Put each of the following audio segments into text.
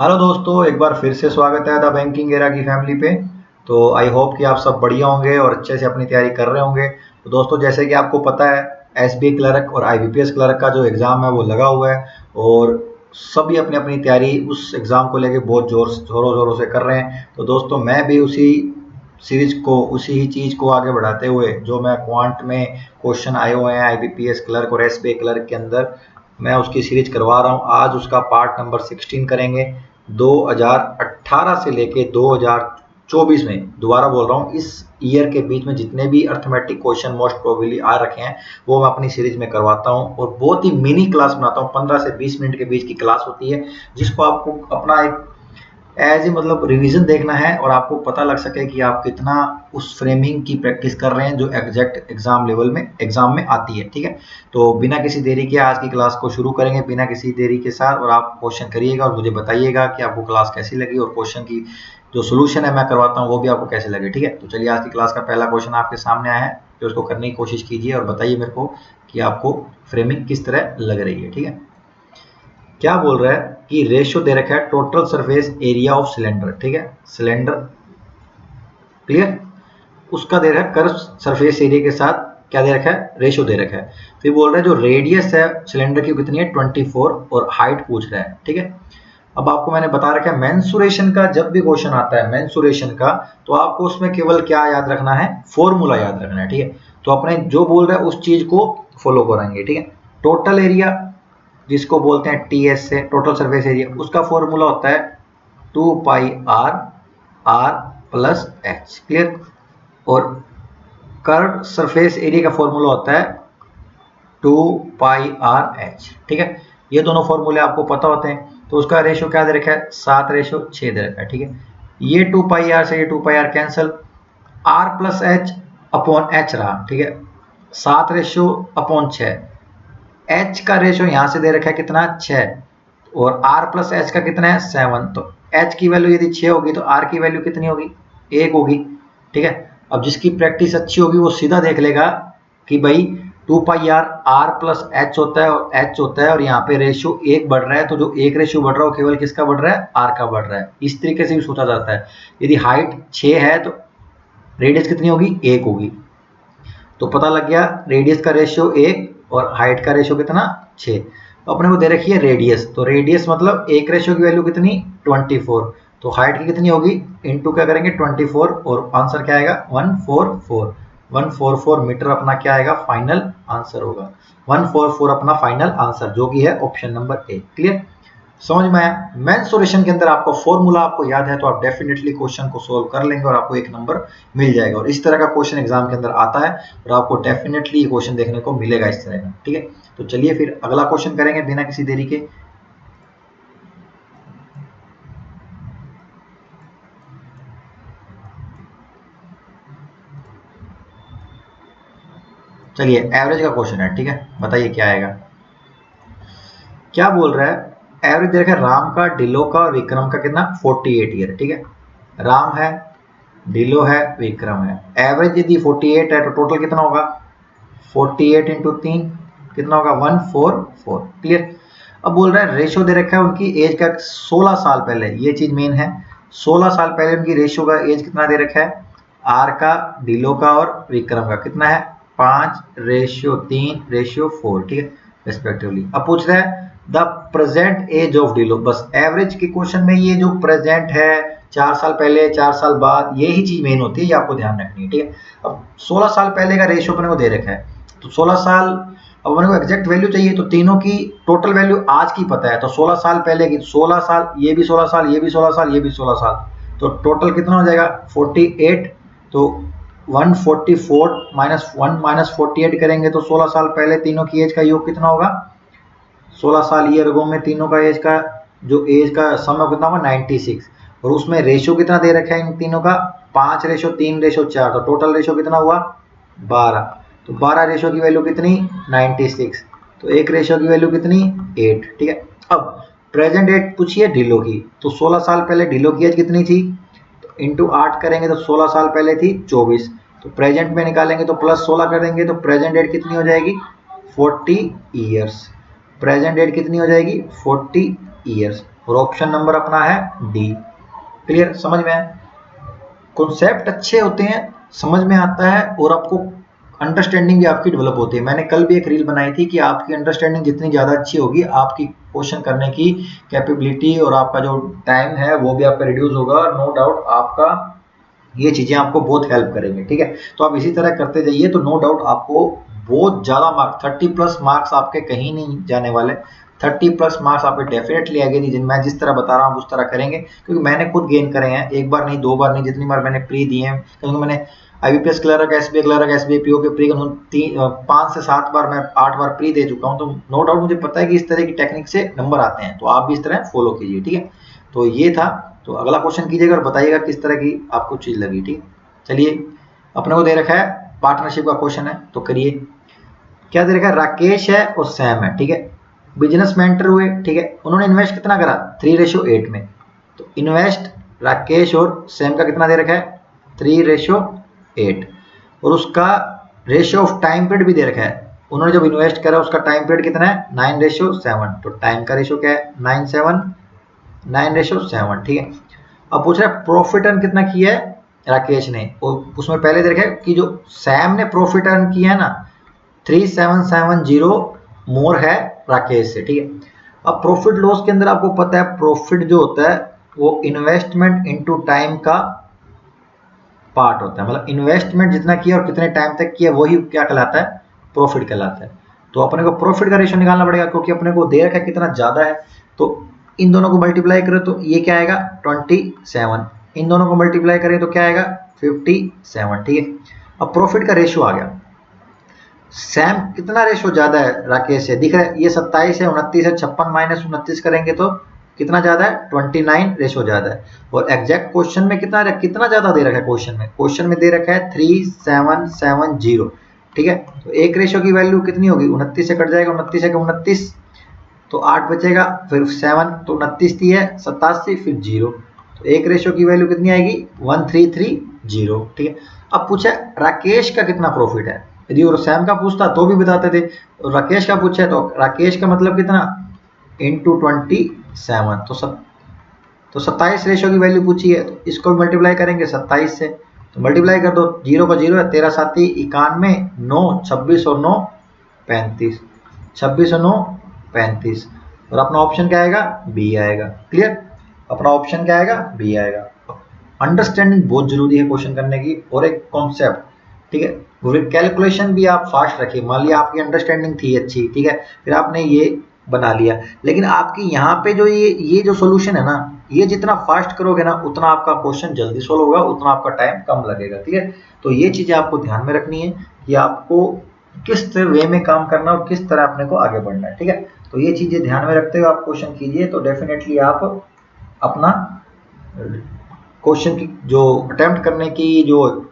Hello दोस्तों, एक बार फिर से स्वागत है द बैंकिंग एरा की फैमिली पे। तो आई होप कि आप सब बढ़िया होंगे और अच्छे से अपनी तैयारी कर रहे होंगे। तो दोस्तों, जैसे कि आपको पता है, एसबीआई क्लर्क और आईबीपीएस क्लर्क का जो एग्ज़ाम है वो लगा हुआ है और सभी अपनी अपनी तैयारी उस एग्ज़ाम को लेके बहुत जोरों ज़ोरों से कर रहे हैं। तो दोस्तों, मैं भी उसी ही चीज़ को आगे बढ़ाते हुए, जो मैं क्वांट में क्वेश्चन आए हुए हैं आईबीपीएस क्लर्क और एसबीआई क्लर्क के अंदर, मैं उसकी सीरीज करवा रहा हूँ। आज उसका पार्ट नंबर 16 करेंगे। 2018 से लेके 2024 में, दोबारा बोल रहा हूँ, इस ईयर के बीच में जितने भी अर्थमेटिक क्वेश्चन मोस्ट प्रोबेबली आ रखे हैं वो मैं अपनी सीरीज में करवाता हूँ और बहुत ही मिनी क्लास बनाता हूँ। 15 से 20 मिनट के बीच की क्लास होती है जिसको आपको अपना एक एज ए मतलब रिवीजन देखना है और आपको पता लग सके कि आप कितना उस फ्रेमिंग की प्रैक्टिस कर रहे हैं जो एग्जैक्ट एग्जाम में आती है। ठीक है, तो बिना किसी देरी के आज की क्लास को शुरू करेंगे, बिना किसी देरी के साथ। और आप क्वेश्चन करिएगा और मुझे बताइएगा कि आपको क्लास कैसी लगी और क्वेश्चन की जो सोल्यूशन है मैं करवाता हूँ वो भी आपको कैसे लगे। ठीक है, तो चलिए, आज की क्लास का पहला क्वेश्चन आपके सामने आया है, तो उसको करने की कोशिश कीजिए और बताइए मेरे को कि आपको फ्रेमिंग किस तरह लग रही है। ठीक है, क्या बोल रहा है कि रेशियो दे रखा है total surface area of cylinder. ठीक है, सिलेंडर क्लियर, उसका दे रखा है कर्व सरफेस एरिया के साथ क्या दे रखा है, रेशियो दे रखा है। फिर बोल रहा है जो रेडियस है सिलेंडर की कितनी है, 24, और हाइट पूछ रहा है। ठीक है, अब आपको मैंने बता रखा है मेंसुरेशन का जब भी क्वेश्चन आता है मेंसुरेशन का, तो आपको उसमें केवल क्या याद रखना है, फॉर्मूला याद रखना है। ठीक है, तो अपने जो बोल रहा है उस चीज को फॉलो करेंगे। ठीक है, टोटल एरिया जिसको बोलते हैं टीएस से, टोटल सरफेस एरिया, उसका फॉर्मूला होता है 2 pi are plus H. Clear, और कर्व सरफेस एरिया का फॉर्मूला होता है 2 पाई आर एच। ठीक है, ये दोनों फॉर्मूले आपको पता होते हैं। तो उसका रेशियो क्या दे रखा है, 7:6 दे रखा है। ठीक है, ये 2 पाई आर से ये 2 pi R cancel, R plus H upon H रहा। ठीक है, 7:6, एच का रेशियो यहां से दे रखा है कितना, 6, और आर प्लस एच का कितना है, 7। तो एच की वैल्यू यदि 6 होगी तो आर की वैल्यू कितनी होगी, 1 होगी। ठीक है, अब जिसकी प्रैक्टिस अच्छी होगी वो सीधा देख लेगा कि भाई 2 pi are are plus H होता है और एच होता है, और यहाँ पे रेशियो 1 बढ़ रहा है, तो जो एक रेशियो बढ़ रहा है वो केवल किसका बढ़ रहा है, आर का बढ़ रहा है। इस तरीके से भी सोचा जाता है। यदि हाइट 6 है तो रेडियस कितनी होगी, 1 होगी। तो पता लग गया रेडियस का रेशियो 1 और हाइट का रेशियो कितना, 6। तो अपने को दे रखी है रेडियस, तो रेडियस मतलब एक रेशियो की वैल्यू कितनी, 24। तो हाइट की कितनी होगी, इनटू क्या करेंगे 24, और आंसर क्या आएगा, 144। 144 मीटर अपना क्या आएगा, फाइनल आंसर होगा। 144 अपना फाइनल आंसर, जो कि है ऑप्शन नंबर ए। क्लियर, समझ में आया। मेंसुरेशन के अंदर आपको फॉर्मूला आपको याद है तो आप डेफिनेटली क्वेश्चन को सोल्व कर लेंगे और आपको 1 नंबर मिल जाएगा। और इस तरह का क्वेश्चन एग्जाम के अंदर आता है और आपको डेफिनेटली क्वेश्चन देखने को मिलेगा इस तरह का। ठीक है, तो चलिए फिर अगला क्वेश्चन करेंगे बिना किसी देरी के। चलिए, एवरेज का क्वेश्चन है। ठीक है, बताइए क्या आएगा। क्या बोल रहा है, एवरेज देखा राम का, डिलो का और विक्रम का कितना, 48 ईयर। ठीक है, राम है, डिलो है, विक्रम है। एवरेज यदि 48 है तो टोटल कितना होगा, 48 इंटू 3 कितना होगा, 144। क्लियर, अब बोल रहा है रेशियो दे रखा है उनकी एज का 16 साल पहले, ये चीज मेन है। 16 साल पहले उनकी रेशियो का एज कितना दे रखा है, आर का, डिलो का और विक्रम का कितना है, 5:3:4। ठीक है, रिस्पेक्टिवली। अब पूछ रहा है द प्रेजेंट एज ऑफ डिलो। बस एवरेज के क्वेश्चन में ये जो प्रेजेंट है, 4 साल पहले 4 साल बाद, यही चीज मेन होती है, ये आपको ध्यान रखनी है। ठीक है, अब 16 साल पहले का रेशियो अपने को दे रखा है, तो 16 साल, अब अपने को एग्जैक्ट वैल्यू चाहिए, तो तीनों की टोटल वैल्यू आज की पता है, तो 16 साल पहले की 16 साल, ये भी 16 साल, ये भी 16 साल, ये भी 16 साल, तो टोटल कितना हो जाएगा, 48। तो 144 माइनस 1 माइनस 48 करेंगे तो 16 साल पहले तीनों की एज का योग कितना होगा, 16 साल ईयरगो में तीनों का एज का जो एज का सम कितना होगा, 96। और उसमें रेशियो कितना दे रखा है इन तीनों का, 5:3:4। तो टोटल रेशियो कितना हुआ, 12। तो 12 रेशियो की वैल्यू कितनी, 96। तो एक रेशियो की वैल्यू कितनी, 8। ठीक है, अब प्रेजेंट एज पूछिए डिलो की, तो 16 साल पहले डिलो की एज कितनी थी, तो इंटू 8 करेंगे तो 16 साल पहले थी 24। तो प्रेजेंट में निकालेंगे तो प्लस 16 करेंगे तो प्रेजेंट डेट कितनी हो जाएगी, 40 ईयर्स। प्रेजेंट डेट कितनी हो जाएगी, 40 ईयर्स। और ऑप्शन नंबर अपना है डी। क्लियर, समझ में आया? कॉन्सेप्ट अच्छे होते हैं, समझ में आता है और आपको अंडरस्टैंडिंग भी आपकी डेवलप होती है। मैंने कल भी एक रील बनाई थी कि आपकी अंडरस्टैंडिंग जितनी ज़्यादा अच्छी होगी, आपकी क्वेश्चन करने की कैपेबिलिटी और आपका जो टाइम है वो भी आपका रिड्यूस होगा, और नो डाउट आपका ये चीज़ें आपको बहुत हेल्प करेंगी। ठीक है, तो आप इसी तरह करते जाइए, तो नो डाउट आपको बहुत ज़्यादा मार्क्स, 30+ मार्क्स आपके कहीं नहीं जाने वाले। 30+ मार्क्स आपके डेफिनेटली आगे, जिन मैं जिस तरह बता रहा हूँ उस तरह करेंगे, क्योंकि मैंने खुद गेन करे हैं, एक बार नहीं, 2 बार नहीं, जितनी बार मैंने प्री दिए हैं, क्योंकि मैंने IBPS clerk, SBA clerk, SBA PO के प्री 5 से 7 बार, मैं 8 बार प्री दे चुका हूँ, तो नो डाउट मुझे पता है कि इस तरह की टेक्निक से नंबर आते हैं, तो आप भी इस तरह फॉलो कीजिए। ठीक है, तो ये था। तो अगला क्वेश्चन कीजिएगा और बताइएगा किस तरह की आपको चीज लगी। ठीक, चलिए, अपने को दे रखा है पार्टनरशिप का क्वेश्चन है, तो करिए। क्या दे रखा है? राकेश है और सैम है। ठीक है, बिजनेस मेंटर हुए। ठीक है, उन्होंने इन्वेस्ट कितना करा? 3:8 में। तो इन्वेस्ट राकेश और सैम का कितना दे रखा है? 3:8। और उसका रेशियो ऑफ टाइम पीरियड भी दे रखा है। उन्होंने जब इन्वेस्ट करा उसका टाइम पीरियड कितना है? 9:7। तो टाइम का रेशियो क्या है? 9:7। ठीक है, अब पूछ रहा है प्रॉफिट अर्न कितना किया है राकेश ने, और उसमें पहले दे रखा है कि जो सैम ने प्रॉफिट अर्न किया है ना, 3770 मोर है राकेश से। ठीक है, अब प्रॉफिट लॉस के अंदर आपको पता है प्रॉफिट जो होता है वो इन्वेस्टमेंट इनटू टाइम का पार्ट होता है, मतलब इन्वेस्टमेंट जितना किया और कितने टाइम तक किया वही क्या कहलाता है? प्रॉफिट कहलाता है। तो अपने को प्रॉफिट का रेशियो निकालना पड़ेगा, क्योंकि अपने को दे रखा है कितना ज्यादा है, तो इन दोनों को मल्टीप्लाई करें तो ये क्या आएगा? 27। इन दोनों को मल्टीप्लाई करें तो क्या आएगा? 57। ठीक है, अब प्रॉफिट का रेशियो आ गया। सैम कितना रेशियो ज्यादा है राकेश से? दिख रहा है ये 27 है, 29 है, 56 माइनस 29 करेंगे तो कितना ज्यादा है? 29 रेशियो ज्यादा है। और एग्जैक्ट क्वेश्चन में कितना ज्यादा दे रखा है? क्वेश्चन में दे रखा है 3770। ठीक है, तो एक रेशियो की वैल्यू कितनी होगी? 29 से कट जाएगा, 29 है 29, तो 8 बचेगा, फिर 7, तो 29 थी है 87, फिर 0, तो एक रेशियो की वैल्यू कितनी आएगी? 1330। ठीक है, अब पूछा राकेश का कितना प्रॉफिट है। यदि और सैम का पूछता तो भी बताते थे, राकेश का पूछा है तो राकेश का मतलब कितना? इंटू 27, तो 27 रेशियो की वैल्यू पूछी है, तो इसको मल्टीप्लाई करेंगे 27 से, तो मल्टीप्लाई कर दो, 0 का 0 है, 13 7 91, 9 26 और 9 35, 26 और 9 35, और अपना ऑप्शन क्या आएगा? बी आएगा। क्लियर, अपना ऑप्शन क्या आएगा? बी आएगा। अंडरस्टैंडिंग बहुत जरूरी है क्वेश्चन करने की, और एक कॉन्सेप्ट। ठीक है, कैलकुलेशन भी आप फास्ट रखिए। मान लिया आपकी अंडरस्टैंडिंग थी अच्छी, ठीक है, फिर आपने ये बना लिया, लेकिन आपकी यहाँ पे जो ये जो सोल्यूशन है ना, ये जितना फास्ट करोगे ना उतना आपका क्वेश्चन जल्दी सोल्व होगा, उतना आपका टाइम कम लगेगा। ठीक है, तो ये चीजें आपको ध्यान में रखनी है कि आपको किस वे में काम करना और किस तरह अपने को आगे बढ़ना है। ठीक है, तो ये चीजें ध्यान में रखते हुए आप क्वेश्चन कीजिए, तो डेफिनेटली आप अपना क्वेश्चन की जो अटेम्प्ट करने की जो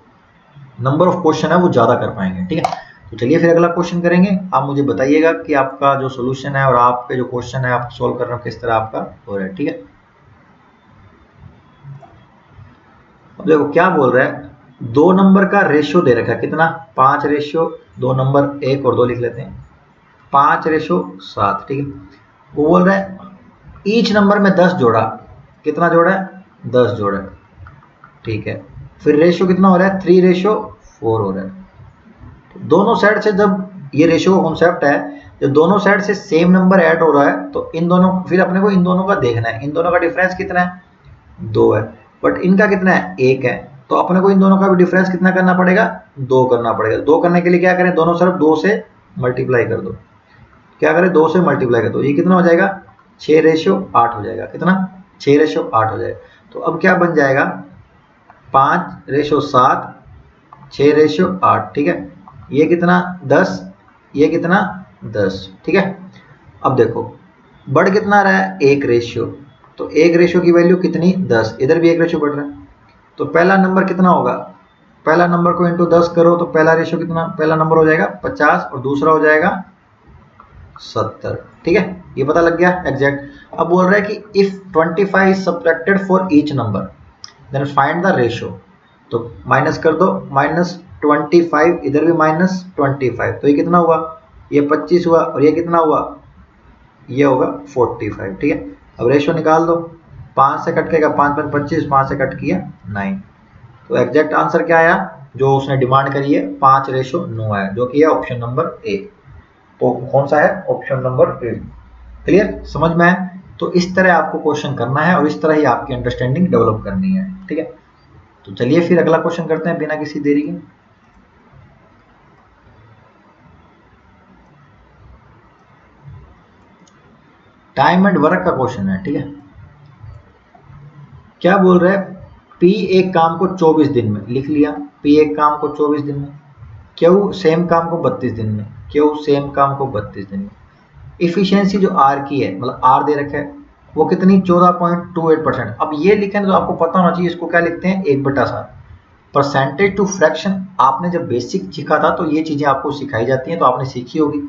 नंबर ऑफ क्वेश्चन है वो ज्यादा कर पाएंगे। ठीक है, तो चलिए फिर अगला क्वेश्चन करेंगे। आप मुझे बताइएगा कि आपका जो सोल्यूशन है और आपके जो क्वेश्चन है आप सोल्व कर रहे हो किस तरह आपका हो रहा है। ठीक है, अब देखो क्या बोल रहा है, 2 नंबर का रेशियो दे रखा है कितना? 5:2 नंबर 1 और 2 लिख लेते हैं, 5:7। ठीक है, वो बोल रहा है ईच नंबर में 10 जोड़ा, कितना जोड़ा है? 10 जोड़ा। ठीक है, फिर रेशियो कितना हो रहा है? 3:4 हो रहा है। तो दोनों साइड से जब ये रेशियो का कॉन्सेप्ट है, जब दोनों साइड से सेम नंबर ऐड हो रहा है तो इन दोनों, फिर अपने को इन दोनों का देखना है, इन दोनों का डिफरेंस कितना है? 2 है, बट इनका कितना है? 1 है, तो अपने को इन दोनों का भी डिफरेंस कितना करना पड़ेगा? 2 करना पड़ेगा। 2 करने के लिए क्या करें? दोनों तरफ 2 से मल्टीप्लाई कर दो। क्या करें? 2 से मल्टीप्लाई कर दो, ये कितना हो जाएगा? 6:8 हो जाएगा। कितना? 6:8 हो जाएगा। तो अब क्या बन जाएगा? 5:7, 6:8। ठीक है, ये कितना? 10, ये कितना? 10। ठीक है, अब देखो बढ़ कितना रहा है? 1 रेशियो, तो 1 रेशियो की वैल्यू कितनी? 10, इधर भी 1 रेशियो बढ़ रहा है, तो पहला नंबर कितना होगा? पहला नंबर को इंटू 10 करो तो पहला रेशियो कितना? पहला नंबर हो जाएगा 50 और दूसरा हो जाएगा 70। ठीक है, ये पता लग गया एग्जैक्ट। अब बोल रहा है कि if 25 is subtracted for each number then find the ratio, तो माइनस कर दो, -25, इधर भी -25, तो ये कितना हुआ? ये 25 हुआ, और ये कितना हुआ? ये होगा 45। ठीक है, अब रेशो निकाल दो, 5 से कट केगा 5 5 25, 5 से कट किया 9। तो एग्जैक्ट आंसर क्या आया जो उसने डिमांड करी है, 5:9 आया, जो कि है ऑप्शन नंबर ए। तो कौन सा है, ऑप्शन नंबर ए। क्लियर, समझ में आया? तो इस तरह आपको क्वेश्चन करना है और इस तरह ही आपकी अंडरस्टैंडिंग डेवलप करनी है, ठीक है। तो चलिए फिर अगला क्वेश्चन करते हैं बिना किसी देरी के। टाइम एंड वर्क का क्वेश्चन है, ठीक है। क्या बोल रहा है, पी एक काम को 24 दिन में, लिख लिया, पी एक काम को 24 दिन में, क्यू सेम काम को 32 दिन में, क्यू सेम काम को 32 दिन में। इफिशियंसी जो आर की है, मतलब आर दे रखा है, वो कितनी 14.28%। अब ये लिखें तो आपको पता होना चाहिए इसको क्या लिखते हैं, 1/7। परसेंटेज टू फ्रैक्शन आपने जब बेसिक सीखा था तो ये चीजें आपको सिखाई जाती हैं, तो आपने सीखी होगी।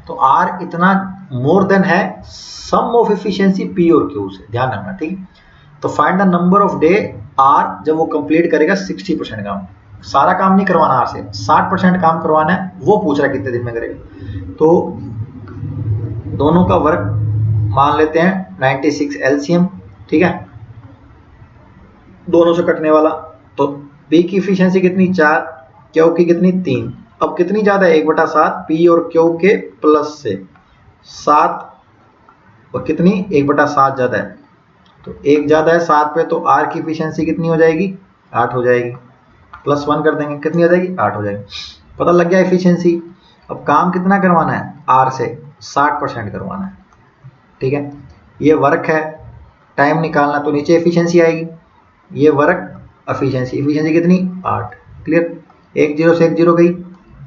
तो आर इतना मोर देन है सम ऑफ इफिशियंसी पी और क्यू से, ध्यान रखना, ठीक है। तो find the number of day are जब वो कंप्लीट करेगा 60% काम, सारा काम नहीं करवाना आर से, 60% काम करवाना है, वो पूछ रहा है कितने दिन में करेगा। तो दोनों का वर्क मान लेते हैं 96 एलसीएम, ठीक है, दोनों से कटने वाला। तो पी की इफिशियंसी कितनी 4, क्यू की कितनी 3। अब कितनी ज्यादा है, 1/7 पी और क्यू के प्लस से 7, और कितनी 1/7 ज्यादा है, तो 1 ज्यादा है 7 पे, तो आर की इफिशियंसी कितनी हो जाएगी, 8 हो जाएगी। +1 कर देंगे, कितनी हो जाएगी, 8 हो जाएगी। पता लग गया इफिशियंसी। अब काम कितना करवाना है, आर से 60% करवाना है, ठीक है। ये वर्क है, टाइम निकालना, तो नीचे एफिशिएंसी आएगी, ये वर्क एफिशिएंसी, एफिशिएंसी कितनी 8। क्लियर, 1 0 से 1 0 गई,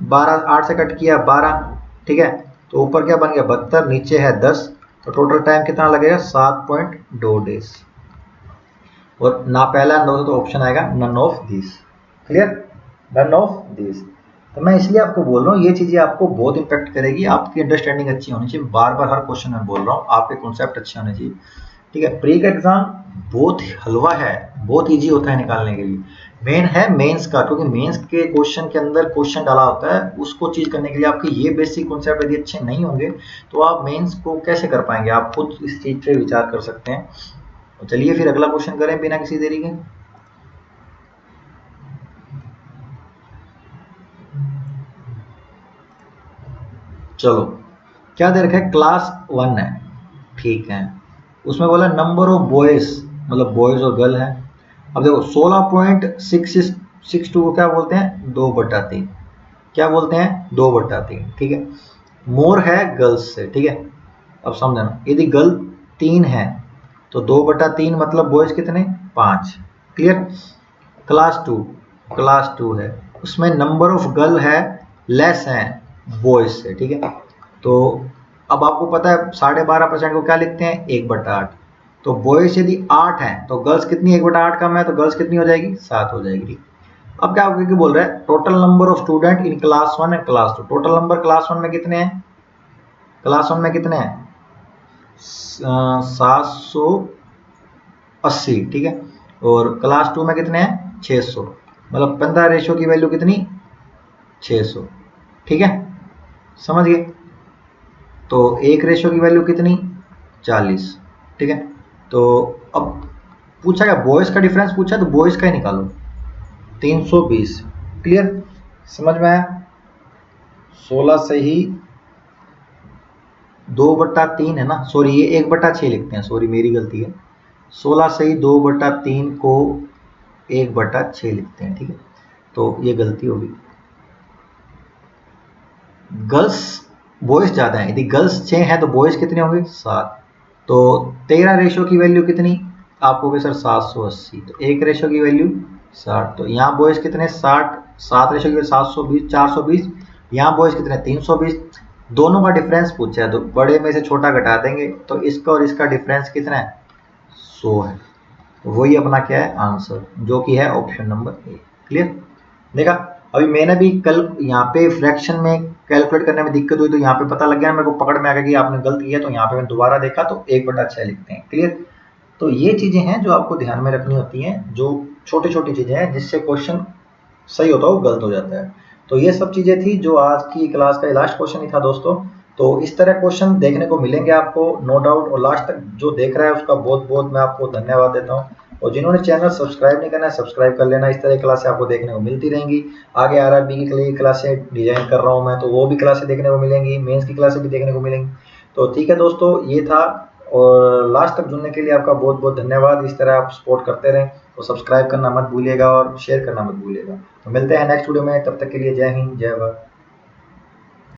12 8 से कट किया 12, ठीक है। तो ऊपर क्या बन गया 72, नीचे है 10, तो टोटल टाइम कितना लगेगा 7.2 डेज। और ना पहला ना तो ऑप्शन आएगा none of this. Clear, none of this. तो मैं इसलिए आपको बोल रहा हूँ ये चीजें आपको बहुत इंपैक्ट करेगी, आपकी अंडरस्टैंडिंग अच्छी होनी चाहिए। बार बार हर क्वेश्चन में बोल रहा हूँ, आपके कॉन्सेप्ट अच्छे होने चाहिए, ठीक है। प्री का एग्जाम बहुत हलवा है, बहुत इजी होता है निकालने के लिए। मेन है मेंस का, क्योंकि मेंस के क्वेश्चन के अंदर क्वेश्चन डाला होता है, उसको चीज करने के लिए आपके ये बेसिक कॉन्सेप्ट यदि अच्छे नहीं होंगे तो आप मेंस को कैसे कर पाएंगे। आप खुद इस चीज पे विचार कर सकते हैं। तो चलिए फिर अगला क्वेश्चन करें बिना किसी देरी के। चलो, क्या दे रखा है, क्लास 1 है, ठीक है। उसमें बोला नंबर ऑफ बॉयज, मतलब बॉयज और गर्ल है। अब देखो 16.662 को क्या बोलते हैं, 2/3, क्या बोलते हैं 2/3, ठीक है। मोर है गर्ल्स से, ठीक है। अब समझना, यदि गर्ल 3 है तो 2/3 मतलब बॉयज कितने 5। क्लियर। क्लास 2 है, उसमें नंबर ऑफ गर्ल है लेस है बॉयज से, ठीक है। तो अब आपको पता है 12.5% को क्या लिखते हैं 1/8। तो बॉयज यदि 8 है तो गर्ल्स कितनी 1/8 कम है, तो गर्ल्स कितनी हो जाएगी 7 हो जाएगी। अब क्या बोल रहा है, total number of student in class 1 and class 2। Total number class 1 में कितने हैं, क्लास 1 में कितने हैं 780, ठीक है। और क्लास 2 में कितने हैं 600, मतलब 15 रेशियो की वैल्यू कितनी 600, ठीक है, समझ गए। तो एक रेशियो की वैल्यू कितनी 40, ठीक है। तो अब पूछा क्या, बॉयज का डिफरेंस पूछा, तो बॉयज का ही निकालो 320। क्लियर, समझ में आया। 16 से ही 2/3 है ना, सॉरी ये 1/6 लिखते हैं, सॉरी मेरी गलती है। 16 से ही 2/3 को 1/6 लिखते हैं, ठीक है। तो ये गलती होगी, गर्ल्स बॉयज ज्यादा है, यदि गर्ल्स 6 है तो बॉयज कितने होंगे 7। तो 13 रेशियो की वैल्यू कितनी आप कहोगे सर 780, तो एक रेशियो की वैल्यू 60। तो यहाँ बॉयज कितने 60, 7 रेशियो की वैल्यू 720 420, यहाँ बॉयज कितने 320। दोनों का डिफरेंस पूछा है तो बड़े में से छोटा घटा देंगे, तो इसका और इसका डिफरेंस कितना है 100 है। तो वही अपना क्या है आंसर, जो कि है ऑप्शन नंबर ए। क्लियर, देखा। अभी मैंने भी कल यहाँ पे फ्रैक्शन में कैलकुलेट करने में दिक्कत हुई, तो यहाँ पे पता लग गया, मेरे को पकड़ में आ गया कि आपने गलत किया, तो यहाँ पे मैं दोबारा देखा तो 1/6 लिखते हैं। क्लियर, तो ये चीजें हैं जो आपको ध्यान में रखनी होती हैं, जो छोटी छोटी चीजें हैं जिससे क्वेश्चन सही होता है वो गलत हो जाता है। तो ये सब चीजें थी जो आज की क्लास का लास्ट क्वेश्चन ही था दोस्तों। तो इस तरह क्वेश्चन देखने को मिलेंगे आपको नो डाउट। और लास्ट तक जो देख रहा है उसका बहुत बहुत मैं आपको धन्यवाद देता हूँ। और जिन्होंने चैनल सब्सक्राइब नहीं करना है सब्सक्राइब कर लेना। इस तरह की क्लासें आपको देखने को मिलती रहेंगी। आगे आरआरबी की लिए क्लासें डिजाइन कर रहा हूँ मैं, तो वो भी क्लासें देखने को मिलेंगी, मेंस की क्लासें भी देखने को मिलेंगी। तो ठीक है दोस्तों, ये था। और लास्ट तक जुड़ने के लिए आपका बहुत बहुत धन्यवाद। इस तरह आप सपोर्ट करते रहें। तो सब्सक्राइब करना मत भूलिएगा और शेयर करना मत भूलिएगा। तो मिलते हैं नेक्स्ट वीडियो में, तब तक के लिए जय हिंद जय भारत।